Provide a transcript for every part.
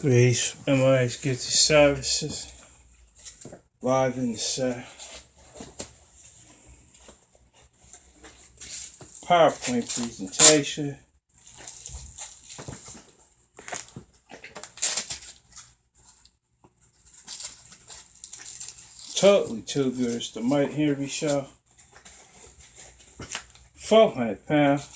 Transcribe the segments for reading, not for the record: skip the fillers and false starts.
Greece, MIH Gifted Services, live in the set. PowerPoint presentation. Totally too good. It's the Mike Henry Show. 400 pounds.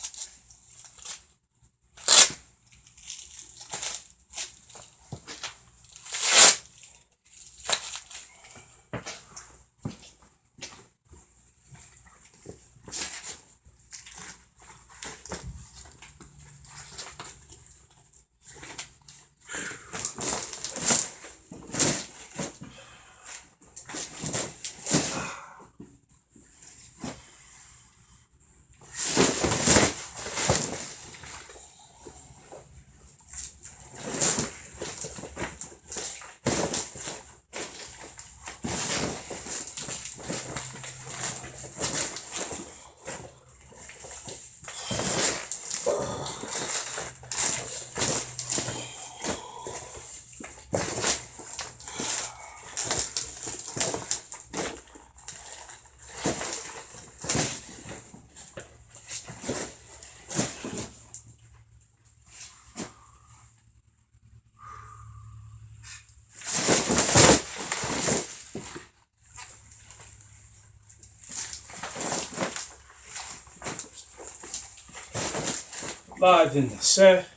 Live in the set.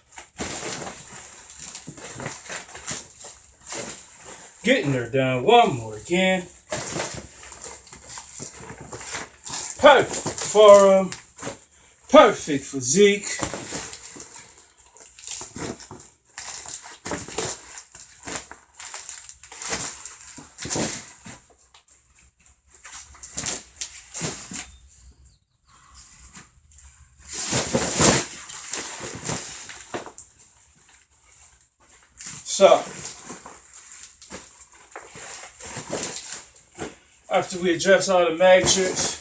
Getting her done one more again. Perfect form. Perfect physique. So, after we address all the majorettes,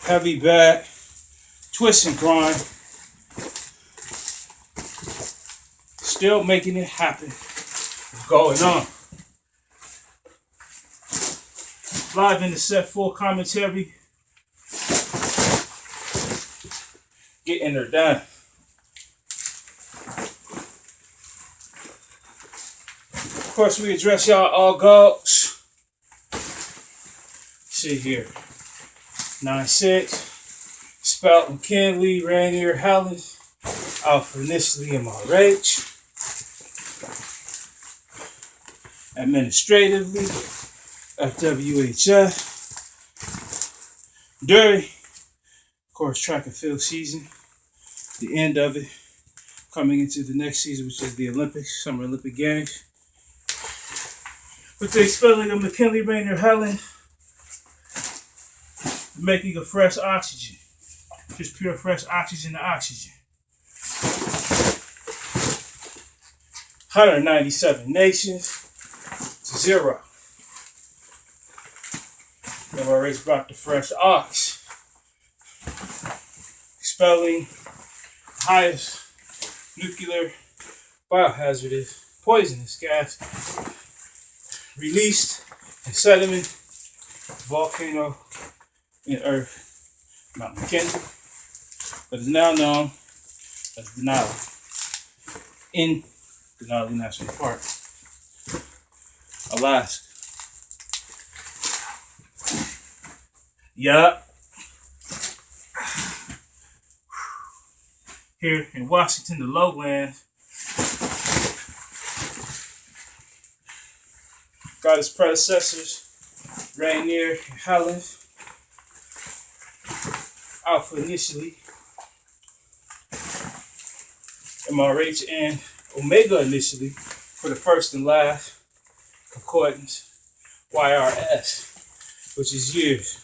heavy back, twist and grind, still making it happen, going on. Live in the set, full commentary. Getting her done. Of course, we address y'all all goals. See here. 9-6. Spout McKinley, Rainier, Helen. Alpha initially MRH. Administratively. FWHF. During, of course, track and field season. The end of it. Coming into the next season, which is the Olympics, Summer Olympic Games. With the expelling of McKinley, Rainier, Helen. Making of fresh oxygen. Just pure fresh oxygen to oxygen. 197 nations to 0. Never race brought the fresh ox. Expelling highest nuclear biohazardous poisonous gas released in sediment, volcano in Earth, Mount McKinley, that is now known as Denali in Denali National Park, Alaska. Yeah. Here in Washington, the lowlands, got his predecessors, Rainier and Helen, Alpha initially, MRH and Omega initially, for the first and last concordance, YRS, which is years.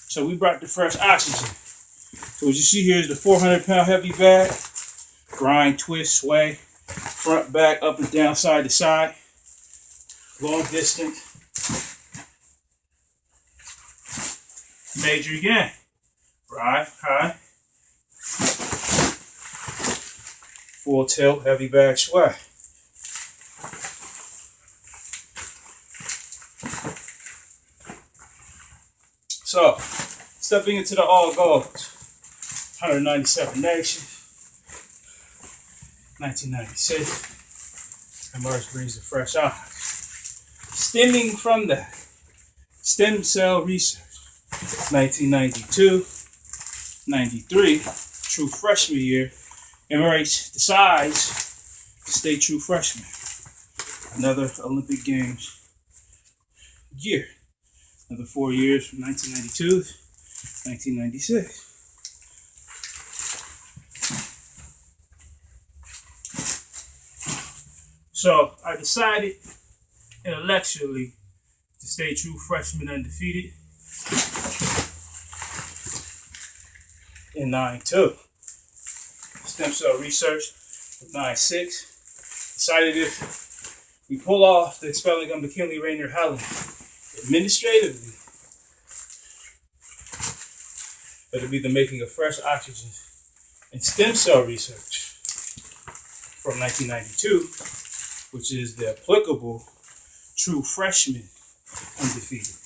So we brought the fresh oxygen. So what you see here is the 400-pound heavy bag. Grind, twist, sway, front, back, up and down, side to side. long distance, major gain. Ride, high, full tilt, heavy bag sway. So, stepping into the all gold, 197 nations, 1996, emerged brings the fresh eyes. Stemming from that, stem cell research, 1992, 93, true freshman year, MRH decides to stay true freshman. Another Olympic Games year. Another 4 years from 1992 to 1996. So I decided intellectually to stay true freshman undefeated in 9-2. Stem cell research with 9-6. Decided if we pull off the expelling of McKinley, Rainier, Helen administratively, it'll be the making of fresh oxygen and stem cell research from 1992, which is the applicable true freshman undefeated.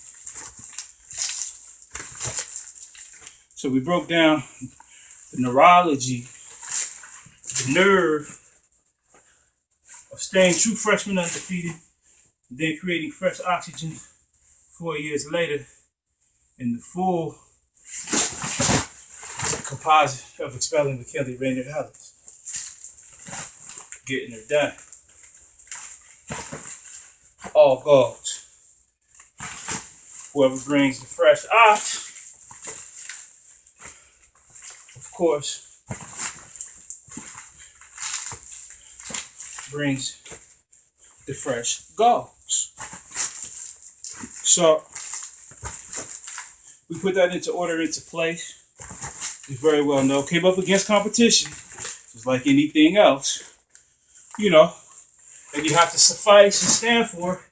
So we broke down the neurology, the nerve of staying true freshman undefeated, and then creating fresh oxygen 4 years later in the full composite of expelling McKinley, Rainier, Helen. Getting her done. All gold. Whoever brings the fresh ox, of course, brings the fresh golds. So we put that into order, into place. You very well know, came up against competition, just like anything else, you know, and you have to suffice and stand for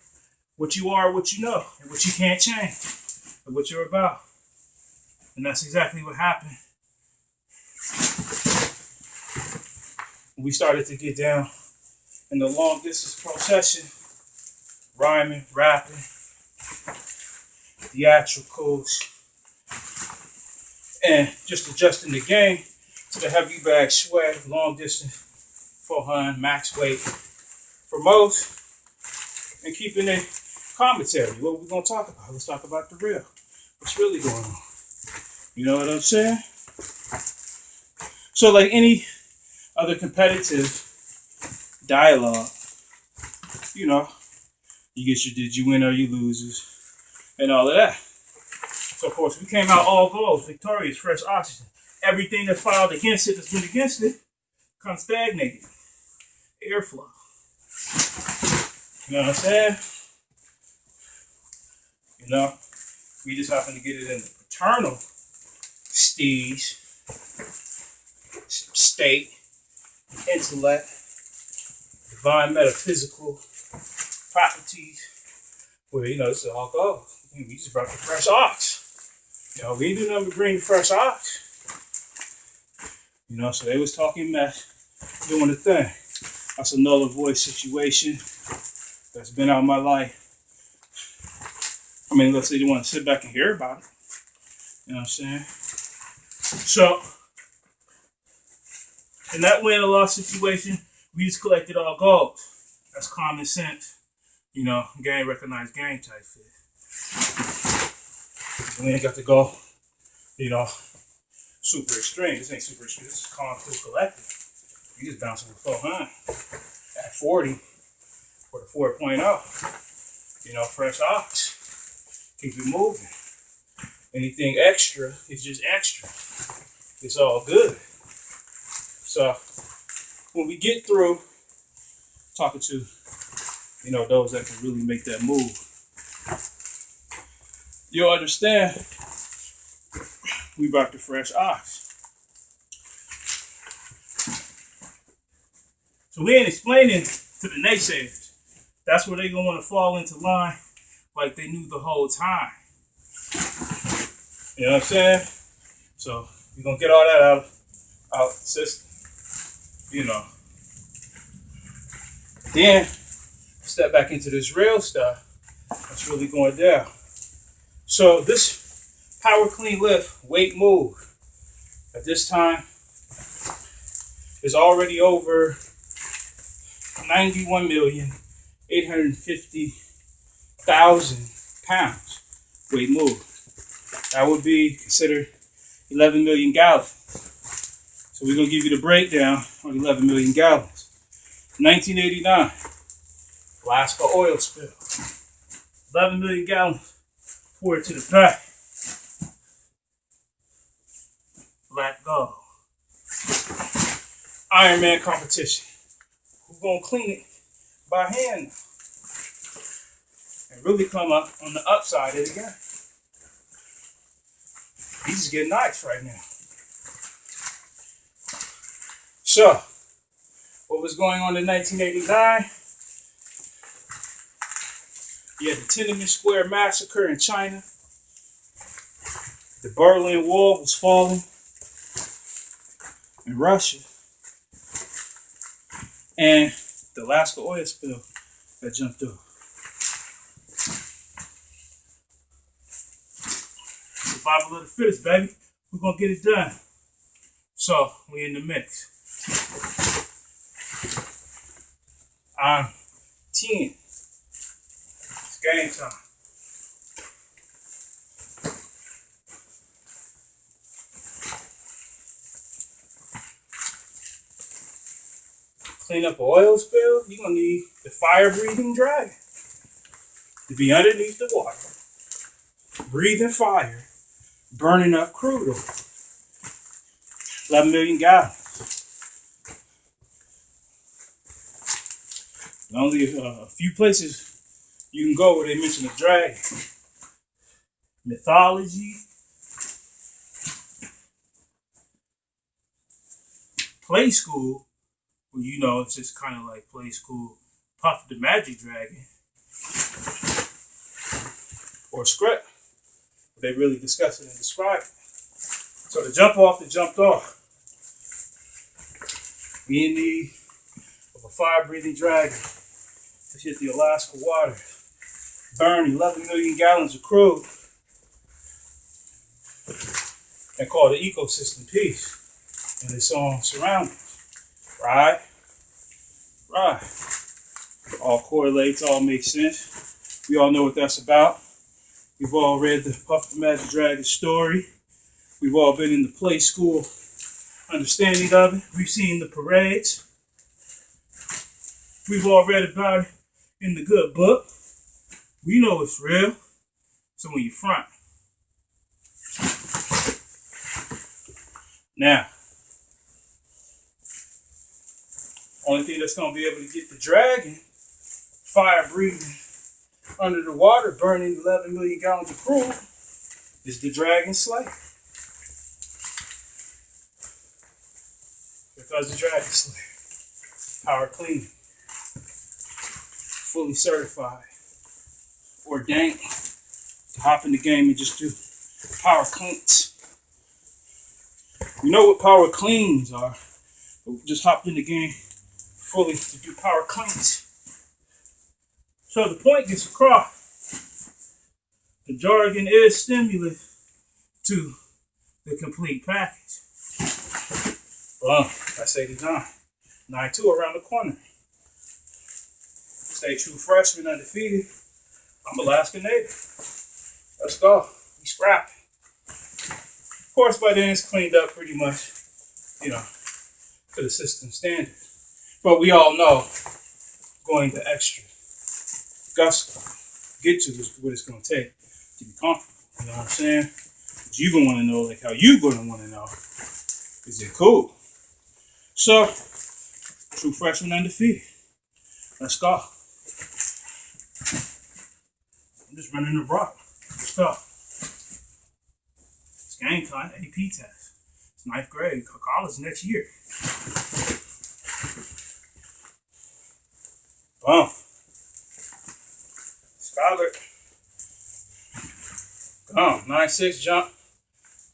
what you are, what you know, and what you can't change, and what you're about. And that's exactly what happened. We started to get down in the long distance procession, rhyming, rapping, theatricals, and just adjusting the game to the heavy bag sway, long distance, 400 max weight for most, and keeping it commentary. What are we going to talk about? Let's talk about the real. What's really going on? You know what I'm saying? So like any other competitive dialogue, you know, you get your did you win or you loses and all of that. So of course we came out all gold, victorious, fresh oxygen. Everything that's filed against it, that's been against it, comes stagnated. Airflow. You know what I'm saying? You know, we just happen to get it in the paternal stage, state, intellect, divine metaphysical properties, where, you know, this is all gold. We just brought the fresh ox. You know, we didn't do nothing but bring the fresh ox. You know, so they was talking mess, doing the thing. That's a null and void situation that's been out of my life. I mean, let's say you want to sit back and hear about it. You know what I'm saying? So, in that win or loss situation, we just collected all gold. That's common sense. You know, game recognized game type fit. We ain't got to go, you know, super extreme. This ain't super extreme. This is calm, cool, collective. You just bouncing with 400 at 40 for the 4.0. You know, fresh ox. Keep it moving. Anything extra is just extra. It's all good. So when we get through talking to, you know, those that can really make that move, you'll understand we brought the fresh ox. So we ain't explaining to the naysayers That's where they're going to want to fall into line like they knew the whole time. You know what I'm saying? So we're going to get all that out the system. You know. Then step back into this real stuff that's really going down. So this power clean lift weight move at this time is already over 91,850,000 pounds weight move. That would be considered 11 million gallons. So we're going to give you the breakdown on 11 million gallons. 1989, Alaska oil spill. 11 million gallons poured to the back. Black gold. Ironman competition. Who's going to clean it by hand and really come up on the upside of the game? He's just getting nice right now. So, what was going on in 1989? You had the Tiananmen Square massacre in China. The Berlin Wall was falling in Russia. And the Alaska oil spill got jumped off. Survival of the fittest, baby. We're going to get it done. So, we in the mix. I'm 10. It's game time. Clean up an oil spill, you're going to need the fire-breathing dragon to be underneath the water, breathing fire, burning up crude oil. 11 million gallons. Only a few places you can go where they mention a dragon. Mythology, play school, well, you know, it's just kind of like play school, Puff the Magic Dragon, or script. They really discuss it and describe it. So the jump off that jumped off. We in need of a fire-breathing dragon to hit the Alaska water, burn 11 million gallons of crude, and call the ecosystem peace and its own surroundings. Right? Right. All correlates, all makes sense. We all know what that's about. We've all read the Puff the Magic Dragon story. We've all been in the play school understanding of it. We've seen the parades. We've all read about it in the good book. We know it's real. So when you front. Now, only thing that's going to be able to get the dragon fire breathing under the water, burning 11 million gallons of crude, is the dragon slayer. Because the dragon slayer, power clean, fully certified, ordained to hop in the game and just do power cleans. You know what power cleans are, but we just hopped in the game fully to do power cleans. So the point gets across. The jargon is stimulus to the complete package. Well, that's 89. 9-2 around the corner. Stay true freshman, undefeated. I'm Alaska native. Let's go. We scrapping. Of course, by then it's cleaned up pretty much, you know, to the system standard. But we all know going the extra gusto get to is what it's going to take to be comfortable. You know what I'm saying? But you're going to want to know, like how you going to want to know, is it cool? So, true freshman undefeated. Let's go. I'm just running the rock. Let's go. It's game time, AP test. It's 9th grade. College next year. Boom. Ballard. Gone. 9-6 jump.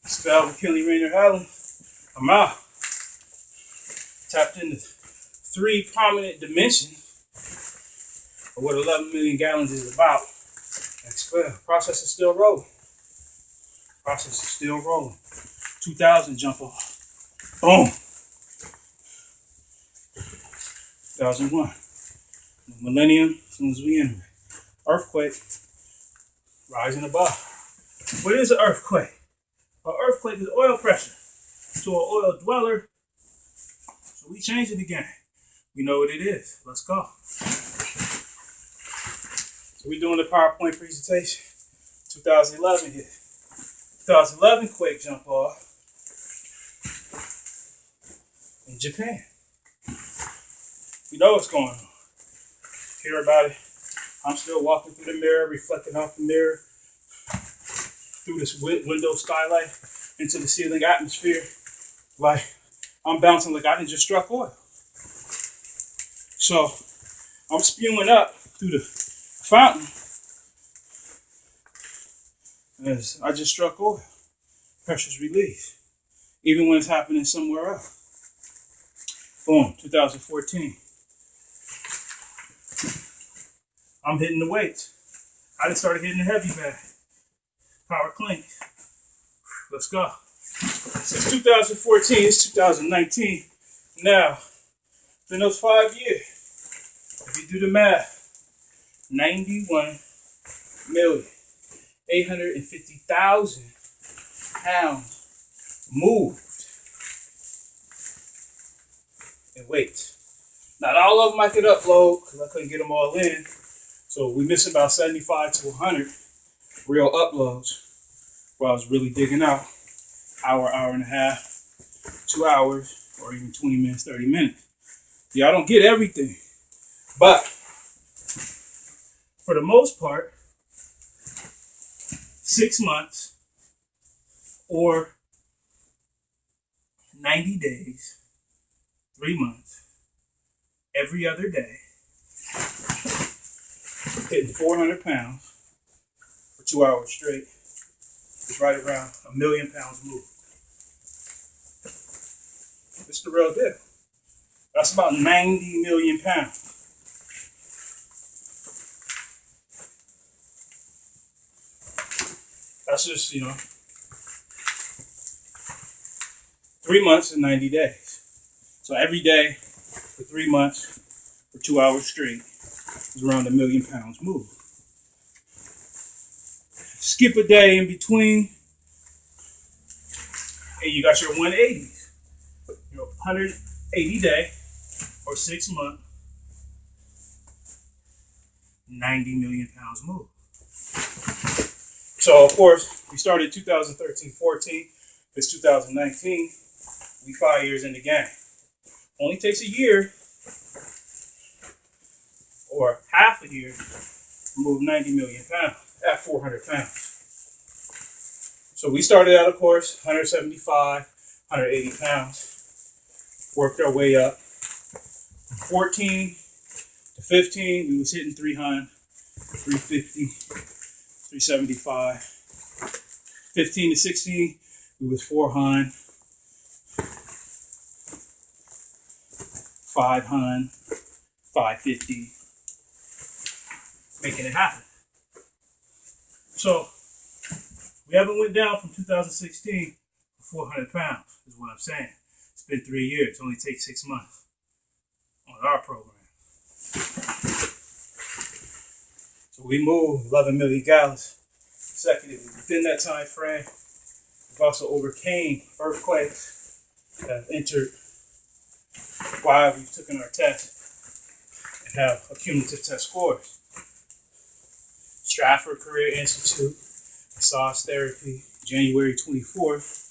Spell with Kelly Rayner Allen. I'm out. Tapped into 3 prominent dimensions of what 11 million gallons is about. Expel. Process is still rolling. Process is still rolling. 2000 jump off. Boom. 2001. Millennium, as soon as we enter it. Earthquake. Rising above. What is an earthquake? An earthquake is oil pressure to an oil dweller. So we change it again. We know what it is. Let's go. So we're doing the PowerPoint presentation. 2011 here. 2011 quake jump off in Japan. You know what's going on. Hear about it. I'm still walking through the mirror, reflecting off the mirror, through this window skylight into the ceiling atmosphere. Like I'm bouncing like I done just struck oil. So I'm spewing up through the fountain as I just struck oil. Pressure's released. Even when it's happening somewhere else. Boom, 2014. I'm hitting the weights. I just started hitting the heavy bag. Power clean. Let's go. Since 2014, it's 2019. Now, in those 5 years, if you do the math, 91,850,000 pounds moved in weights. Not all of them I could upload because I couldn't get them all in. So we missed about 75 to 100 real uploads where I was really digging out. Hour, hour and a half, 2 hours, or even 20 minutes, 30 minutes. Yeah, I don't get everything. But for the most part, 6 months or 90 days, 3 months, every other day, hitting 400 pounds for 2 hours straight is right around 1 million pounds moved. It's the real deal. That's about 90 million pounds. That's just, 3 months and 90 days. So every day for 3 months for 2 hours straight is around 1 million pounds moved. Skip a day in between, and you got your 180s. Your 180 day or 6 month, 90 million pounds moved. So of course, we started 2013-14. It's 2019. We 5 years in the game. Only takes a year or half a year to move 90 million pounds at 400 pounds. So we started out, of course, 175, 180 pounds. Worked our way up. From 14 to 15, we was hitting 300, 350, 375. 15 to 16, we was 400, 500, 550, making it happen. So we haven't went down from 2016 to 400 pounds, is what I'm saying. It's been 3 years. It only takes 6 months on our program. So we moved 11 million gallons consecutively. Within that time frame, we've also overcame earthquakes that have entered while we've taken our test and have accumulative test scores. Stratford Career Institute, massage therapy, January 24th,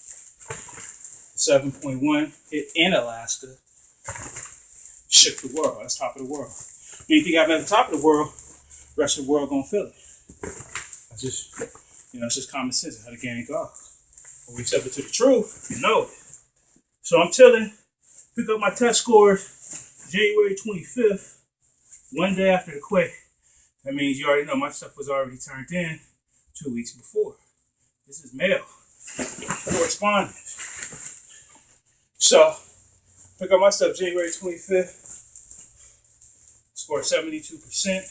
7.1 hit in Alaska, shook the world. That's top of the world. Anything happen at the top of the world, the rest of the world gonna feel it. That's just, it's just common sense of how the game goes. When we step into the truth, you know it. So I'm chilling, pick up my test scores, January 25th, one day after the quake, That means you already know my stuff was already turned in 2 weeks before. This is mail correspondence. So, pick up my stuff January 25th. Scored 72%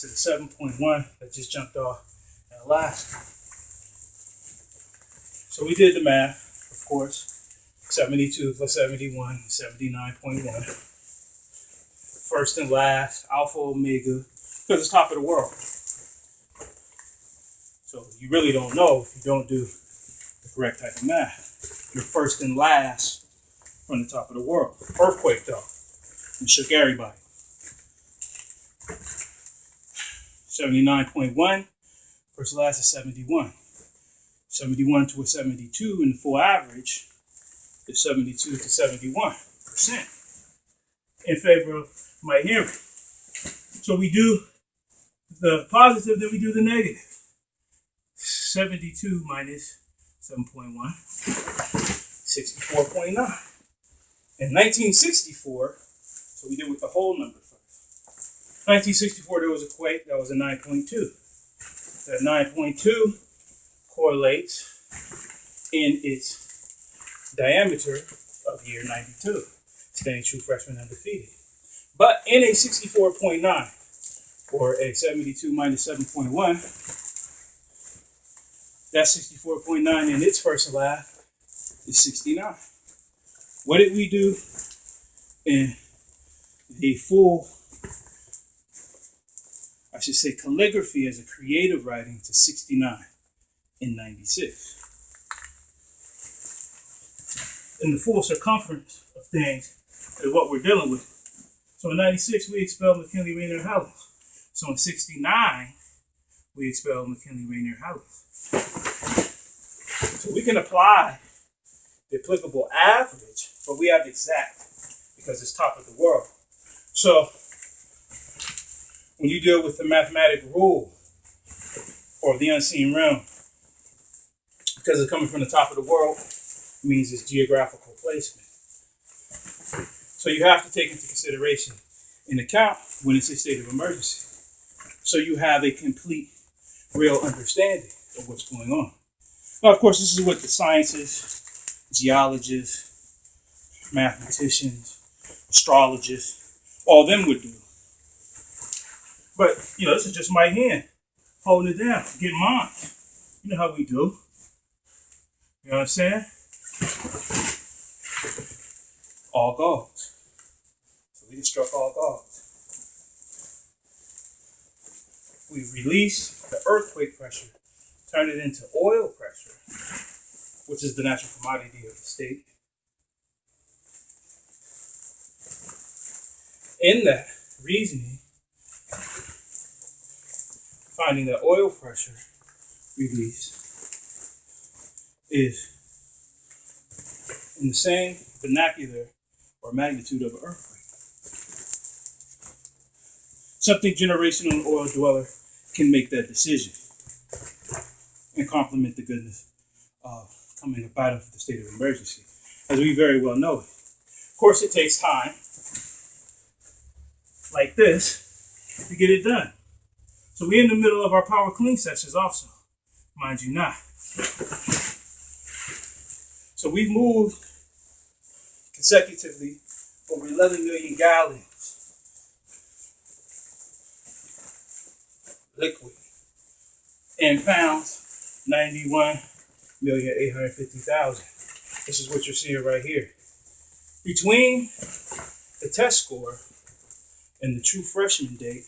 to the 7.1 that just jumped off in Alaska. So we did the math, of course. 72 plus 71, 79.1. First and last, alpha, omega, because it's top of the world. So you really don't know if you don't do the correct type of math. You're first and last from the top of the world. Earthquake, though. It shook everybody. 79.1 versus last is 71. 71 to a 72 in the full average is 72 to 71% in favor of my hearing. So we do the positive, then we do the negative. 72 minus 7.1, 64.9. In 1964, so we did with the whole number first. 1964, there was a quake, that was a 9.2. That 9.2 correlates in its diameter of year 92, staying true freshman undefeated. But in a 64.9, or a 72 minus 7.1, that 64.9 in its first laugh is 69. What did we do in the full, I should say, calligraphy as a creative writing to 69 in 96? In the full circumference of things is what we're dealing with. So in 96, we expelled McKinley, Rainier, Hellas. So in 69, we expelled McKinley, Rainier, Hellas. So we can apply the applicable average, but we have exact because it's top of the world. So when you deal with the mathematic rule or the unseen realm, because it's coming from the top of the world, it means it's geographical placement. So you have to take into consideration and account when it's a state of emergency. So you have a complete, real understanding of what's going on. Now, of course, this is what the scientists, geologists, mathematicians, astrologists, all them would do. But, this is just my hand holding it down, getting mine. You know how we do. You know what I'm saying? All gods. So we just struck all gods. We release the earthquake pressure, turn it into oil pressure, which is the natural commodity of the state. In that reasoning, finding that oil pressure release is in the same vernacular or magnitude of an earthquake. Something generational and oil dweller can make that decision and complement the goodness of coming up out of the state of emergency, as we very well know it. Of course, it takes time, like this, to get it done. So we're in the middle of our power clean sessions also, mind you not. So we've moved consecutively over 11 million gallons liquid in pounds, 91,850,000. This is what you're seeing right here. Between the test score and the true freshman date,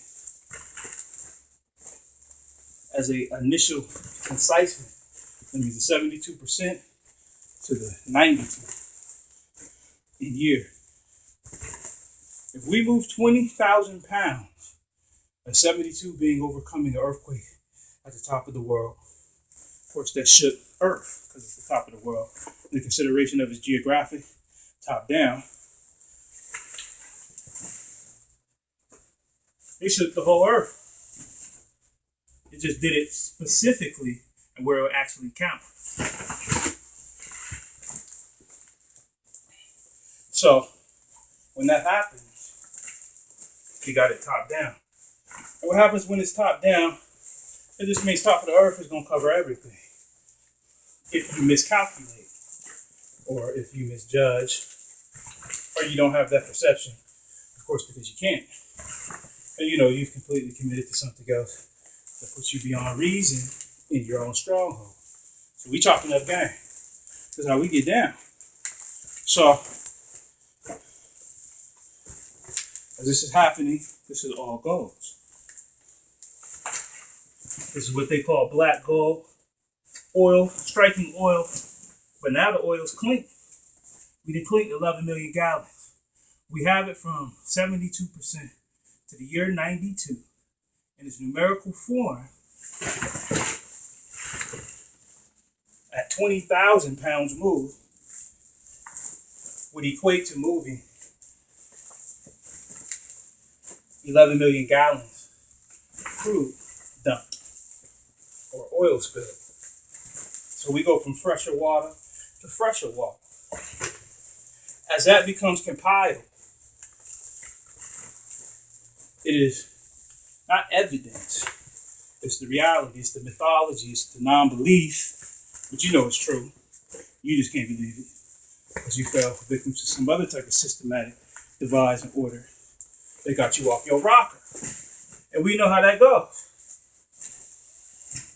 as a initial concisement, that means the 72% to the 92 in year. If we move 20,000 pounds, a 72 being overcoming an earthquake at the top of the world, of course that shook Earth because it's the top of the world. In the consideration of its geographic, top down, it shook the whole Earth. It just did it specifically and where it would actually count. So when that happens, you got it top down. And what happens when it's top down, it just means top of the earth is going to cover everything. If you miscalculate, or if you misjudge, or you don't have that perception, of course, because you can't. And you've completely committed to something else that puts you beyond reason in your own stronghold. So we chopping up game. That's how we get down. So, as this is happening, this is all goals. This is what they call black gold oil, striking oil. But now the oil's clean. We deplete 11 million gallons. We have it from 72% to the year 92. In its numerical form, at 20,000 pounds moved, would equate to moving 11 million gallons of crude dump or oil spill. So we go from fresher water to fresher water. As that becomes compiled, it is not evidence. It's the reality. It's the mythology. It's the non-belief. But you know it's true. You just can't believe it because you fell victim to some other type of systematic device and order that got you off your rocker. And we know how that goes.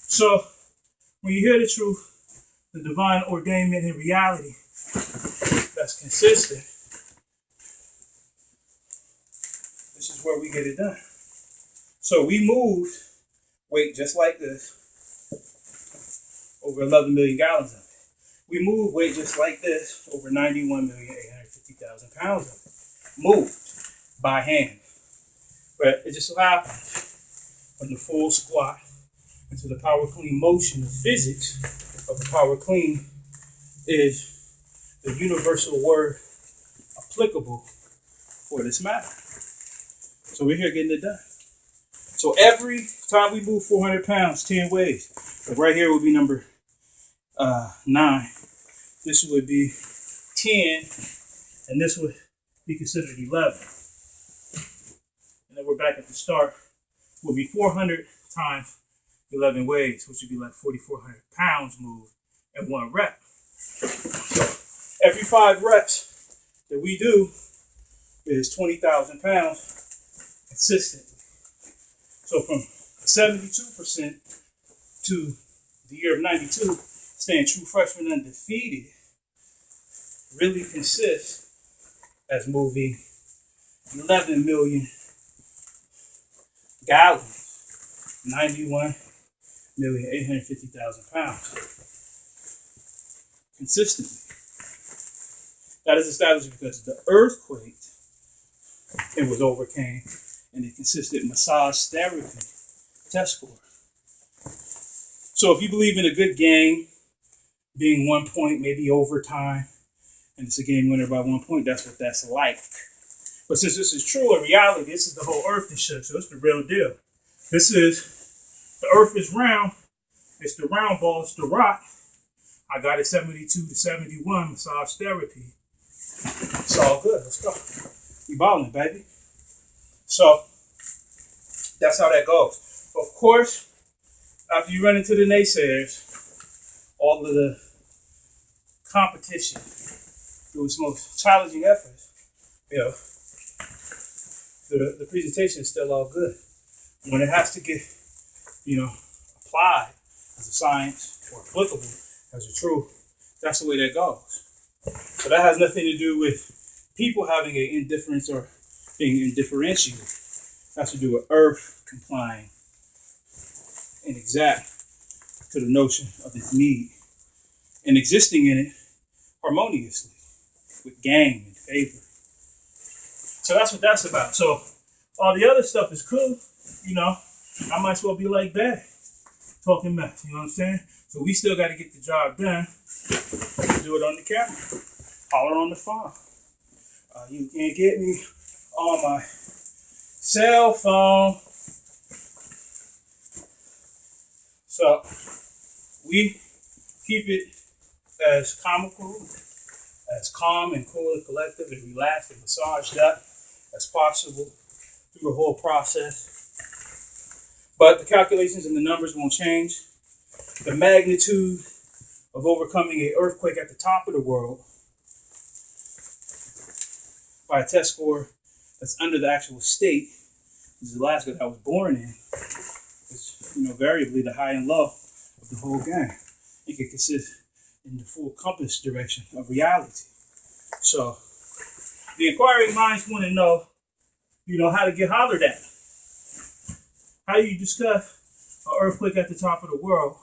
So when you hear the truth, the divine ordainment in reality that's consistent, this is where we get it done. So we moved weight just like this, over 11 million gallons of it. We moved weight just like this, over 91,850,000 pounds of it. Moved by hand. But it just so happens from the full squat into the power clean motion, the physics of the power clean is the universal word applicable for this matter. So we're here getting it done. So every time we move 400 pounds, 10 ways. Like right here would be number 9. This would be 10, and this would be considered 11. And then we're back at the start. Will be 400 times 11 ways, which would be like 4,400 pounds moved in one rep. So every 5 reps that we do is 20,000 pounds consistently. So from 72% to the year of 92, staying true freshman undefeated really consists as moving 11 million gallons, 91,850,000 pounds consistently. That is established because the earthquake, it was overcame, and it consisted massage therapy test score. So if you believe in a good game being 1 point, maybe overtime, and it's a game winner by 1 point, that's what that's like. But since this is true in reality, this is the whole earth is shook, so it's the real deal. This is, the earth is round, it's the round ball, it's the rock. I got it 72 to 71 massage therapy. It's all good, let's go. We balling, baby. So that's how that goes. Of course, after you run into the naysayers, all of the competition through its most challenging efforts, the presentation is still all good. When it has to get, applied as a science or applicable as a truth, that's the way that goes. So that has nothing to do with people having an indifference or being indifferentiated. It has to do with earth complying and exact to the notion of its need and existing in it harmoniously with gain and favor. So that's what that's about. So all the other stuff is cool, I might as well be like that, talking mess, you know what I'm saying? So we still got to get the job done. Do it on the camera, holler on the phone. You can't get me on my cell phone. So we keep it as comical, as calm and cool and collective and relaxed and massaged up as possible through the whole process. But the calculations and the numbers won't change. The magnitude of overcoming an earthquake at the top of the world by a test score that's under the actual state, which is Alaska that I was born in, is, variably the high and low of the whole game. It can consist in the full compass direction of reality. So the inquiring minds want to know, how to get hollered at. How do you discuss an earthquake at the top of the world?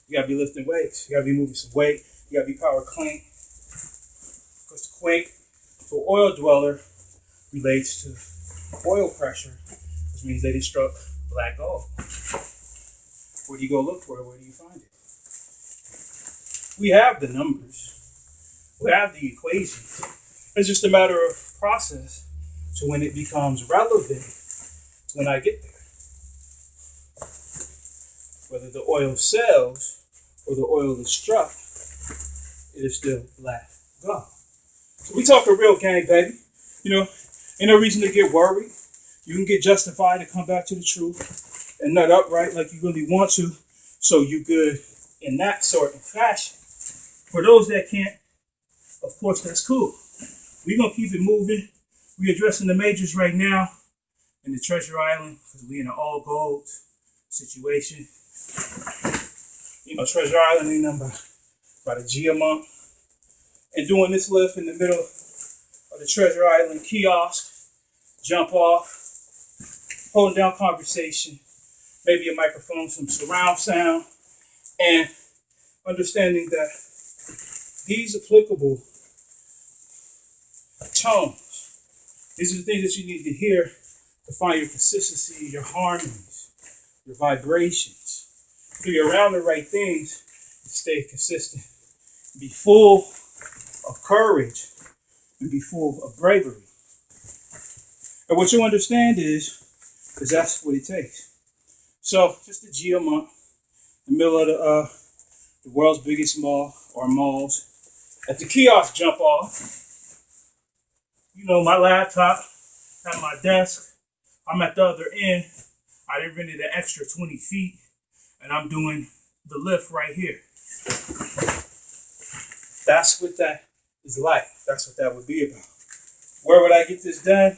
You gotta be lifting weights. You gotta be moving some weight. You gotta be power clean. Because the quake to an oil dweller relates to oil pressure, which means they didn't struck black gold. Where do you go look for it? Where do you find it? We have the numbers. We have the equations. It's just a matter of process to when it becomes relevant to when I get there. Whether the oil sells or the oil is struck, it is still black gold. So we talk a real game, baby. Ain't no reason to get worried. You can get justified and come back to the truth and nut upright like you really want to, so you good in that sort of fashion. For those that can't, of course, that's cool. We're going to keep it moving. We're addressing the majors right now in the Treasure Island because we're in an all gold situation. Treasure Island ain't nothing about a G a month. And doing this lift in the middle of the Treasure Island kiosk, jump off, holding down conversation, maybe a microphone, some surround sound, and understanding that these applicable tones, these are the things that you need to hear to find your consistency, your harmonies, your vibrations. So you're around the right things to stay consistent. Be full of courage and be full of bravery. And what you understand is that's what it takes. So just a G a month, in the middle of the world's biggest mall or malls. At the kiosk jump off, my laptop at my desk. I'm at the other end. I done rented an extra 20 feet and I'm doing the lift right here. That's what that is like. That's what that would be about. Where would I get this done?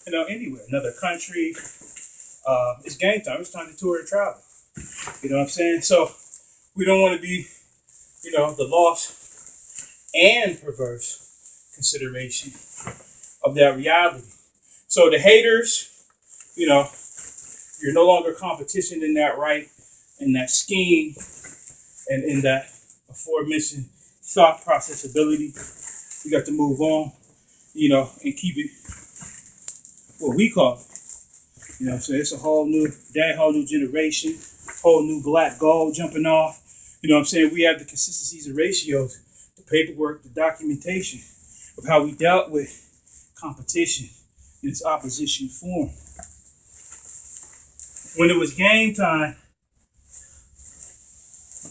Anywhere, another country. It's game time. It's time to tour and travel. You know what I'm saying? So we don't want to be, the lost and perverse consideration of that reality. So the haters, you're no longer competition in that right, in that scheme, and in that aforementioned thought process ability. You got to move on, and keep it what we call it. So it's a whole new day, whole new generation, whole new black gold jumping off. We have the consistencies and ratios, the paperwork, the documentation of how we dealt with competition in its opposition form. When it was game time,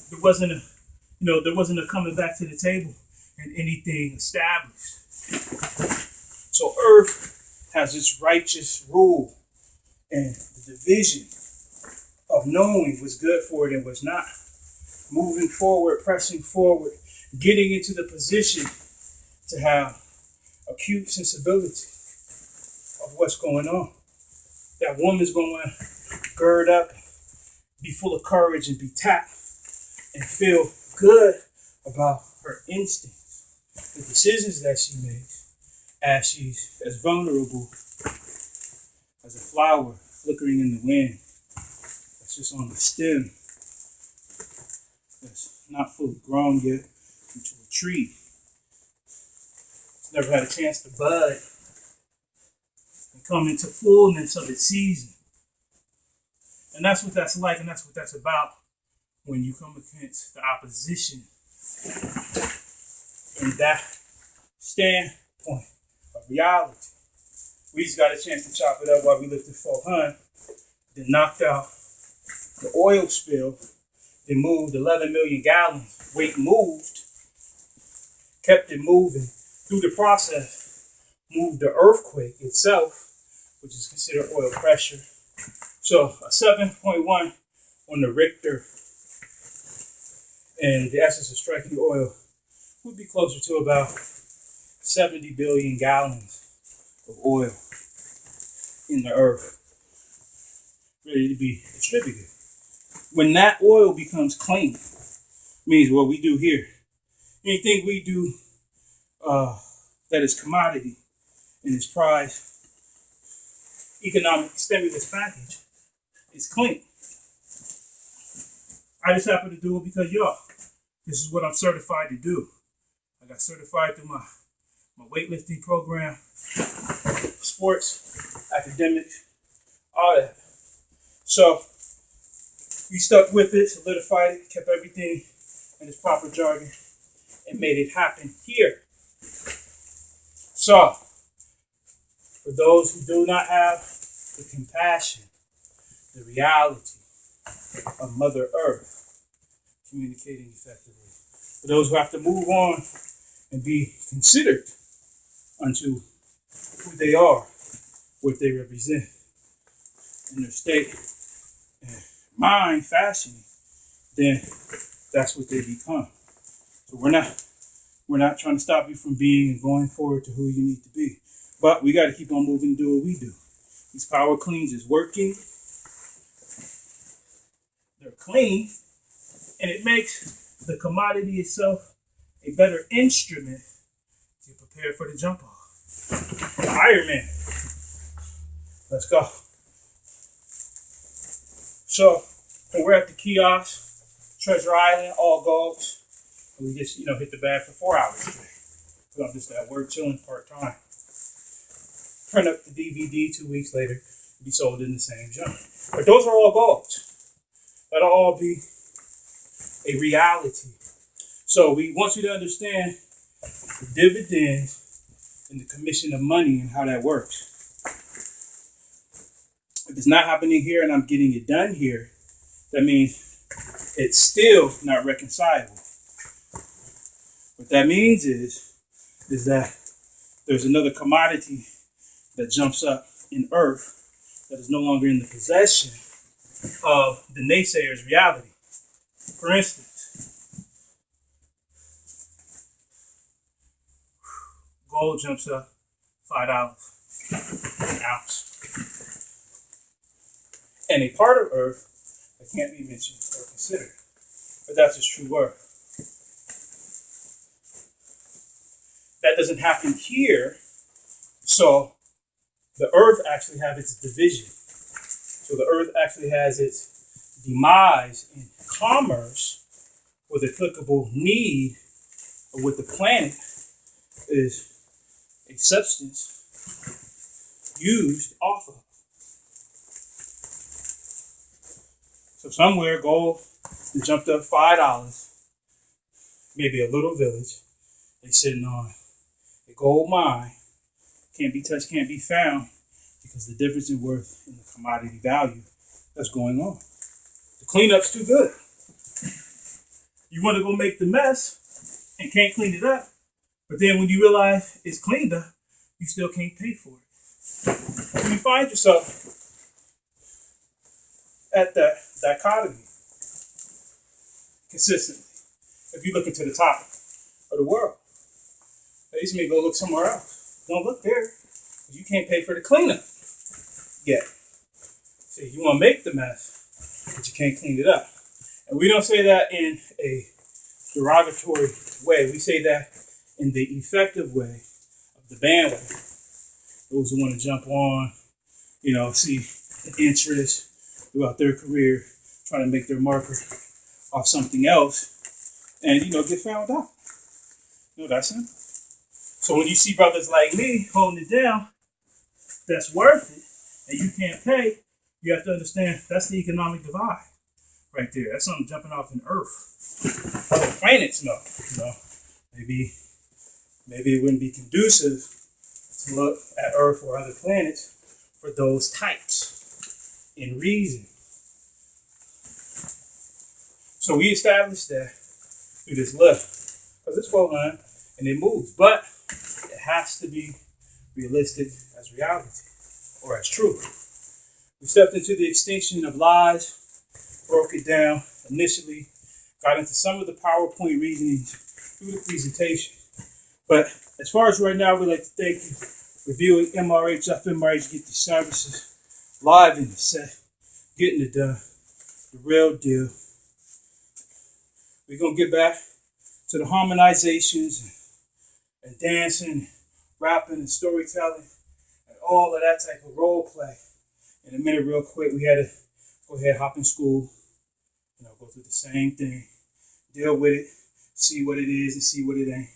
there wasn't a coming back to the table and anything established. So Earth has its righteous rule and the division of knowing what's good for it and what's not. Moving forward, pressing forward, getting into the position to have acute sensibility of what's going on. That woman's going to gird up, be full of courage and be tapped and feel good about her instincts, the decisions that she makes as she's as vulnerable as a flower flickering in the wind that's just on the stem, that's not fully grown yet into a tree. It's never had a chance to bud and come into fullness of its season. And that's what that's like, and that's what that's about when you come against the opposition in that standpoint of reality. We just got a chance to chop it up while we lifted 400, then knocked out the oil spill, then moved 11 million gallons, weight moved, kept it moving through the process, moved the earthquake itself, which is considered oil pressure. So a 7.1 on the Richter, and the essence of striking oil would be closer to about 70 billion gallons of oil in the earth, ready to be distributed. When that oil becomes clean, means what we do here. Anything we do that is commodity and is prized economic stimulus package is clean. I just happen to do it because y'all. This is what I'm certified to do. I got certified through my weightlifting program, sports, academics, all that. So we stuck with it, solidified it, kept everything in its proper jargon, and made it happen here. So, for those who do not have the compassion, the reality of Mother Earth, communicating effectively. For those who have to move on and be considered unto who they are, what they represent in their state and mind fashioning, then that's what they become. So we're not trying to stop you from being and going forward to who you need to be. But we got to keep on moving and do what we do. These power cleans is working. They're clean. And it makes the commodity itself a better instrument to prepare for the jump off. Iron Man. Let's go. So when we're at the kiosk, Treasure Island, all gold. We just, hit the bag for 4 hours straight. So I'm just at work chilling part-time. Print up the DVD 2 weeks later, be sold in the same junk. But those are all gold. That'll all be a reality. So we want you to understand the dividends and the commission of money and how that works. If it's not happening here and I'm getting it done here, that means it's still not reconcilable. What that means is that there's another commodity that jumps up in earth that is no longer in the possession of the naysayer's reality. For instance, gold jumps up $5 an ounce. And a part of earth that can't be mentioned or considered. But that's its true worth. That doesn't happen here. So the earth actually has its division. So the earth actually has its demise in commerce, where the applicable need of what the planet is a substance used off of. So somewhere gold jumped up $5, maybe a little village. They sitting on a gold mine, can't be touched, can't be found, because the difference in worth in the commodity value that's going on. The cleanup's too good. You want to go make the mess and can't clean it up, but then when you realize it's cleaned up, you still can't pay for it. When you find yourself at that dichotomy consistently, if you look into the top of the world, you may go look somewhere else. Don't look there, because you can't pay for the cleanup yet. So you want to make the mess, but you can't clean it up. And we don't say that in a derogatory way. We say that in the effective way of the bandwagon. Those who want to jump on, see an interest throughout their career, trying to make their marker off something else, and, get found out. That's simple. So when you see brothers like me holding it down, that's worth it, and you can't pay, you have to understand that's the economic divide right there. That's something jumping off in earth. Other planets know, maybe it wouldn't be conducive to look at earth or other planets for those types in reason. So we established that through this lift, because it's flow line and it moves, but it has to be realistic as reality. or as true. We stepped into the extinction of lies, broke it down initially, got into some of the PowerPoint reasoning through the presentation. But as far as right now, we'd like to thank you for viewing MRH, FMRH, get these services live in the set, getting it done, the real deal. We're going to get back to the harmonizations and dancing, and rapping and storytelling, and all of that type of role play. In a minute, real quick, we had to go ahead, hop in school, go through the same thing, deal with it, see what it is and see what it ain't,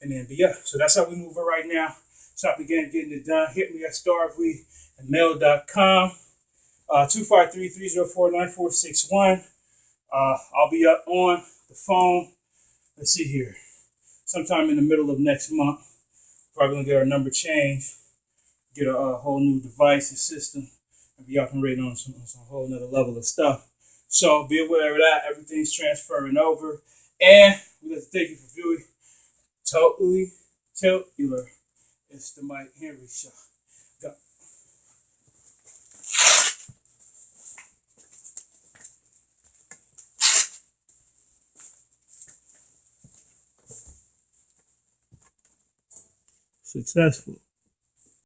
and then be up. So that's how we move it right now. Stop again, getting it done. Hit me at starvely@mail.com, 253-304-9461. I'll be up on the phone. Let's see here. Sometime in the middle of next month, probably gonna get our number changed, get a whole new device and system, and be operating on some whole nother level of stuff. So be aware of that. Everything's transferring over. And we'd like to thank you for viewing Totally Titular. It's the Mike Henry Show. Go. Successful.